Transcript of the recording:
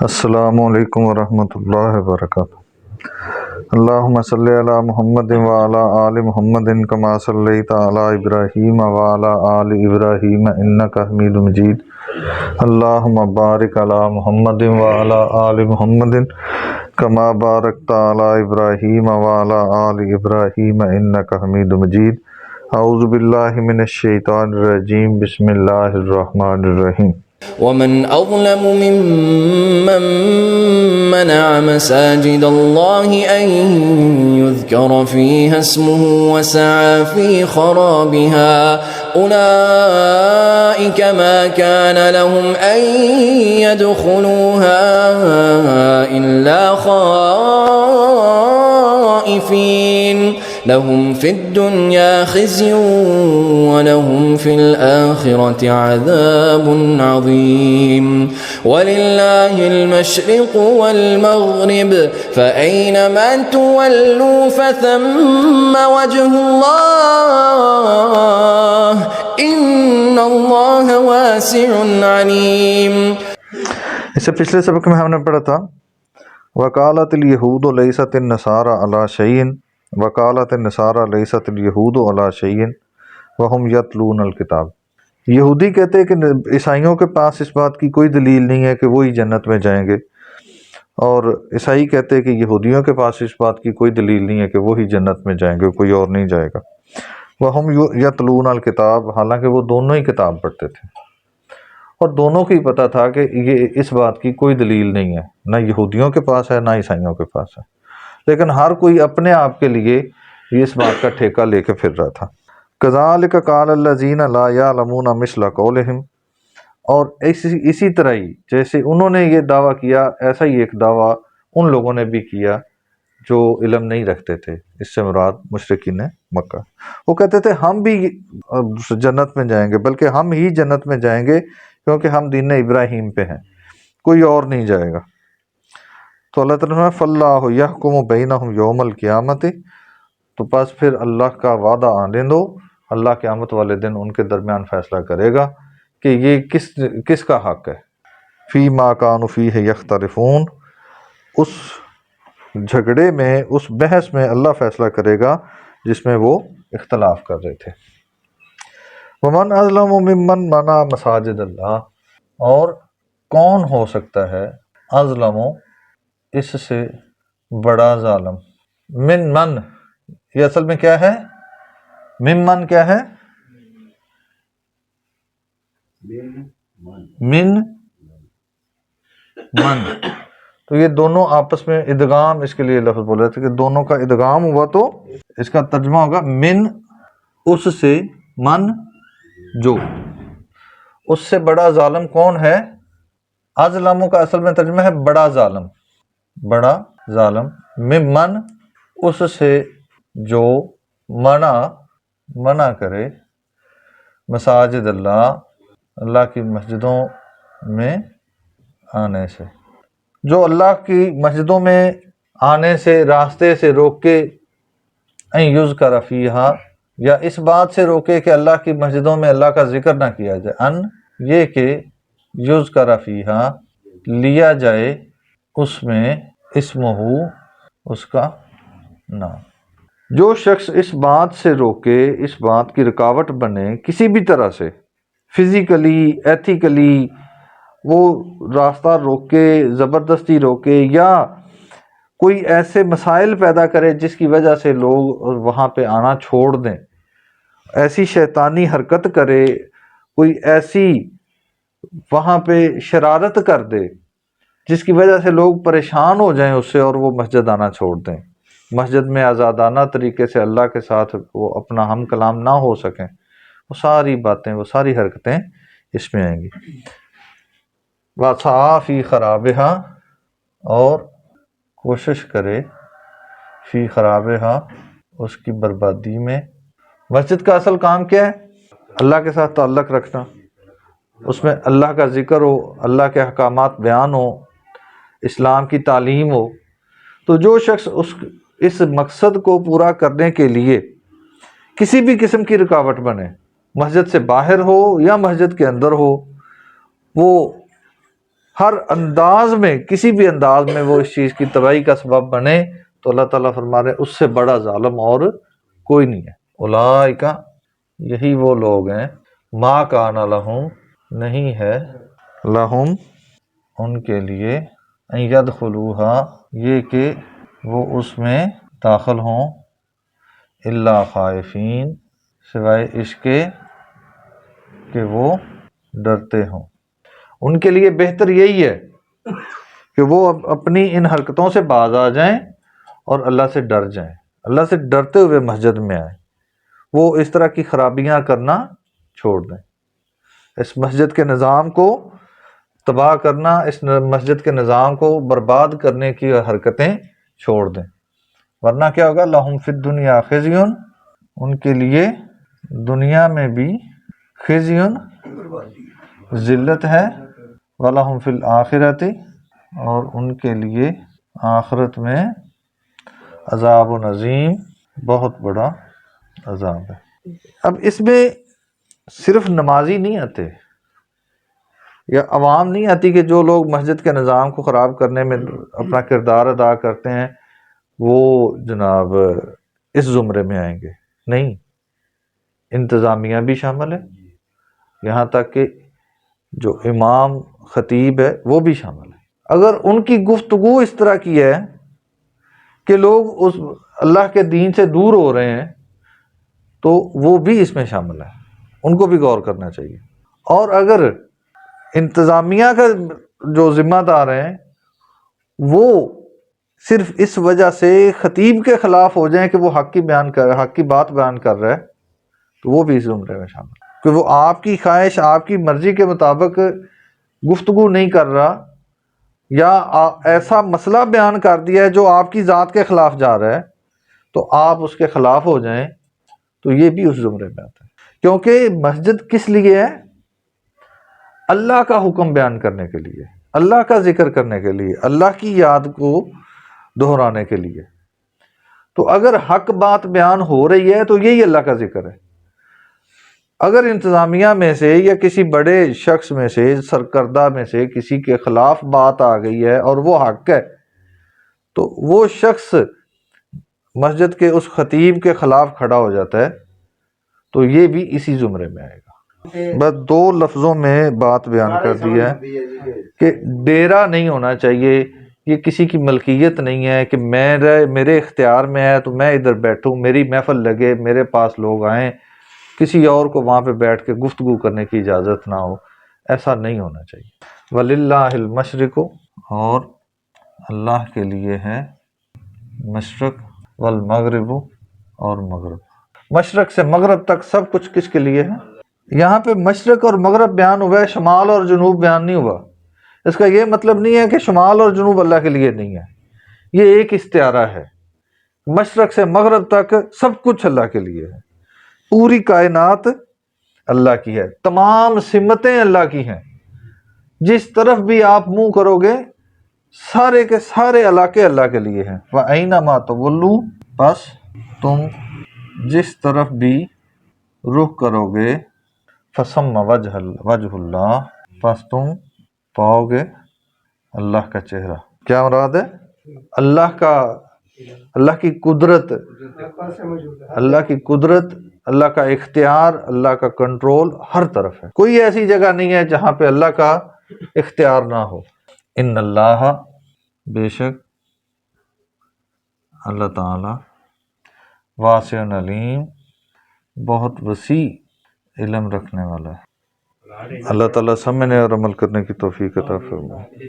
السلام علیکم ورحمۃ اللہ وبرکاتہ۔ اللہم صلی علی محمد وعلی آل محمد کما صلیت علی ابراہیم وعلی آل ابراہیم انک حمید مجید۔ اللہم بارک علی محمد وعلی آل محمد کما بارکت علی ابراہیم وعلی آل ابراہیم انک حمید مجید۔ اعوذ باللہ من الشیطان الرجیم، بسم اللہ الرحمن الرحیم۔ ومن أظلم ممن منع مساجد الله أن يذكر فيها اسمه وسعى في خرابها أولئك ما كان لهم أن يدخلوها إلا خائفين لهم في الدنيا خزي ولهم في الآخرة عذاب عظيم ولله المشرق والمغرب فأينما تولوا فثم وجه الله إن الله واسع عليم۔ اس سے پچھلے سبق میں ہم نے پڑھا تھا وقالت الیہود لیست النصارى علی شیء، وقالت النصارى لیست الیہود علی شیء وہم یتلون الکتاب۔ یہودی کہتے ہیں کہ عیسائیوں کے پاس اس بات کی کوئی دلیل نہیں ہے کہ وہی جنت میں جائیں گے، اور عیسائی کہتے ہیں کہ یہودیوں کے پاس اس بات کی کوئی دلیل نہیں ہے کہ وہی جنت میں جائیں گے، کوئی اور نہیں جائے گا۔ وہم یتلون الکتاب، حالانکہ وہ دونوں ہی کتاب پڑھتے تھے اور دونوں کو ہی پتہ تھا کہ یہ اس بات کی کوئی دلیل نہیں ہے، نہ یہودیوں کے پاس ہے نہ عیسائیوں کے پاس ہے، لیکن ہر کوئی اپنے آپ کے لیے اس بات کا ٹھیکہ لے کے پھر رہا تھا۔ کذالک قال الذین لا یعلمون مثل قولہم، اور اسی طرح ہی جیسے انہوں نے یہ دعویٰ کیا، ایسا ہی ایک دعویٰ ان لوگوں نے بھی کیا جو علم نہیں رکھتے تھے، اس سے مراد مشرکین مکہ۔ وہ کہتے تھے ہم بھی جنت میں جائیں گے، بلکہ ہم ہی جنت میں جائیں گے کیونکہ ہم دین ابراہیم پہ ہیں، کوئی اور نہیں جائے گا۔ تو اللہ تعالیٰ نے فاللہ یحکم بینہم یوم القیامت، تو بس پھر اللہ کا وعدہ آنے دو، اللہ قیامت والے دن ان کے درمیان فیصلہ کرے گا کہ یہ کس کا حق ہے۔ فی ما کانوا فیہ یختلفون، اس جھگڑے میں، اس بحث میں اللہ فیصلہ کرے گا جس میں وہ اختلاف کر رہے تھے۔ ومن اظلم ممن منع مساجد اللہ، اور کون ہو سکتا ہے اظلم، اس سے بڑا ظالم، من یہ اصل میں کیا ہے؟ ممن کیا ہے؟ من تو یہ دونوں آپس میں ادغام، اس کے لیے لفظ بول رہے تھے کہ دونوں کا ادغام ہوا تو اس کا ترجمہ ہوگا من، اس سے، من جو، اس سے بڑا ظالم کون ہے؟ اظلم کا اصل میں ترجمہ ہے بڑا ظالم، بڑا ظالم، ممن اس سے جو منع کرے مساجد اللہ، اللہ کی مسجدوں میں آنے سے، جو اللہ کی مسجدوں میں آنے سے، راستے سے روکے، ان یذکر فیہا، یا اس بات سے روکے کہ اللہ کی مسجدوں میں اللہ کا ذکر نہ کیا جائے، ان یہ کہ یذکر فیہا لیا جائے اس میں اسمہ، اس کا نام۔ جو شخص اس بات سے روکے، اس بات کی رکاوٹ بنے کسی بھی طرح سے، فزیکلی، ایتھیکلی، وہ راستہ روکے، زبردستی روکے، یا کوئی ایسے مسائل پیدا کرے جس کی وجہ سے لوگ وہاں پہ آنا چھوڑ دیں، ایسی شیطانی حرکت کرے، کوئی ایسی وہاں پہ شرارت کر دے جس کی وجہ سے لوگ پریشان ہو جائیں اس سے اور وہ مسجد آنا چھوڑ دیں، مسجد میں آزادانہ طریقے سے اللہ کے ساتھ وہ اپنا ہم کلام نہ ہو سکیں، وہ ساری باتیں، وہ ساری حرکتیں اس میں آئیں گی۔ وَسَعَىٰ فِي خَرَابِهَا، اور کوشش کرے فی خرابہا، اس کی بربادی میں۔ مسجد کا اصل کام کیا ہے؟ اللہ کے ساتھ تعلق رکھنا، اس میں اللہ کا ذکر ہو، اللہ کے احکامات بیان ہو، اسلام کی تعلیم ہو۔ تو جو شخص اس مقصد کو پورا کرنے کے لیے کسی بھی قسم کی رکاوٹ بنے، مسجد سے باہر ہو یا مسجد کے اندر ہو، وہ ہر انداز میں، کسی بھی انداز میں وہ اس چیز کی تباہی کا سبب بنے تو اللہ تعالیٰ فرما رہے ہیں اس سے بڑا ظالم اور کوئی نہیں ہے۔ اولئک، یہی وہ لوگ ہیں، ما کان لہم، نہیں ہے، لہم، ان کے لیے، ان یدخلوہا، یہ کہ وہ اس میں داخل ہوں، الا خائفین، سوائے اس کے کہ وہ ڈرتے ہوں۔ ان کے لیے بہتر یہی ہے کہ وہ اپنی ان حرکتوں سے باز آ جائیں اور اللہ سے ڈر جائیں، اللہ سے ڈرتے ہوئے مسجد میں آئیں، وہ اس طرح کی خرابیاں کرنا چھوڑ دیں، اس مسجد کے نظام کو تباہ کرنا، اس مسجد کے نظام کو برباد کرنے کی حرکتیں چھوڑ دیں، ورنہ کیا ہوگا، لہم فی الدنیا خزی، ان کے لیے دنیا میں بھی خزی، ذلت ہے، وَلَهُمْ فِي الْآخِرَةِ، اور ان کے لیے آخرت میں عذاب عظیم، بہت بڑا عذاب ہے۔ اب اس میں صرف نمازی نہیں آتے یا عوام نہیں آتی کہ جو لوگ مسجد کے نظام کو خراب کرنے میں اپنا کردار ادا کرتے ہیں وہ جناب اس زمرے میں آئیں گے، نہیں، انتظامیہ بھی شامل ہے، یہاں تک کہ جو امام خطیب ہے وہ بھی شامل ہے۔ اگر ان کی گفتگو اس طرح کی ہے کہ لوگ اس اللہ کے دین سے دور ہو رہے ہیں تو وہ بھی اس میں شامل ہے، ان کو بھی غور کرنا چاہیے۔ اور اگر انتظامیہ کا جو ذمہ دار ہیں وہ صرف اس وجہ سے خطیب کے خلاف ہو جائیں کہ وہ حق کی بات بیان کر رہا ہے تو وہ بھی اس زمرے میں شامل ہے، کہ وہ آپ کی خواہش، آپ کی مرضی کے مطابق گفتگو نہیں کر رہا، یا ایسا مسئلہ بیان کر دیا ہے جو آپ کی ذات کے خلاف جا رہا ہے تو آپ اس کے خلاف ہو جائیں تو یہ بھی اس زمرے میں آتا ہے۔ کیونکہ مسجد کس لیے ہے؟ اللہ کا حکم بیان کرنے کے لیے، اللہ کا ذکر کرنے کے لیے، اللہ کی یاد کو دہرانے کے لیے۔ تو اگر حق بات بیان ہو رہی ہے تو یہی اللہ کا ذکر ہے۔ اگر انتظامیہ میں سے یا کسی بڑے شخص میں سے، سرکردہ میں سے کسی کے خلاف بات آ گئی ہے اور وہ حق ہے تو وہ شخص مسجد کے اس خطیب کے خلاف کھڑا ہو جاتا ہے تو یہ بھی اسی زمرے میں آئے گا۔ بس دو لفظوں میں بات بیان کر دی ہے کہ ڈیرا نہیں ہونا چاہیے، یہ کسی کی ملکیت نہیں ہے کہ میرے اختیار میں ہے تو میں ادھر بیٹھوں، میری محفل لگے، میرے پاس لوگ آئیں، کسی اور کو وہاں پہ بیٹھ کے گفتگو کرنے کی اجازت نہ ہو، ایسا نہیں ہونا چاہیے۔ وَلِلَّهِ الْمَشْرِقُ، اور اللہ کے لیے ہے مشرق، والمغرب، اور مغرب۔ مشرق سے مغرب تک سب کچھ کس کے لیے ہے؟ یہاں پہ مشرق اور مغرب بیان ہوا ہے، شمال اور جنوب بیان نہیں ہوا۔ اس کا یہ مطلب نہیں ہے کہ شمال اور جنوب اللہ کے لیے نہیں ہے، یہ ایک استعارہ ہے۔ مشرق سے مغرب تک سب کچھ اللہ کے لیے ہے، پوری کائنات اللہ کی ہے، تمام سمتیں اللہ کی ہیں، جس طرف بھی آپ منہ کرو گے سارے کے سارے علاقے اللہ کے لیے ہیں۔ وَأَيْنَمَا تُوَلُّوا، بس تم جس طرف بھی رخ کرو گے، فَثَمَّ وَجْهُ اللَّهِ، پس تم پاؤ گے اللہ کا چہرہ۔ کیا مراد ہے؟ اللہ کی قدرت، اللہ کا اختیار، اللہ کا کنٹرول ہر طرف ہے، کوئی ایسی جگہ نہیں ہے جہاں پہ اللہ کا اختیار نہ ہو۔ ان اللہ، بے شک اللہ تعالی، واسع علیم، بہت وسیع علم رکھنے والا ہے۔ اللہ تعالیٰ سمجھنے اور عمل کرنے کی توفیق عطا فرمائے۔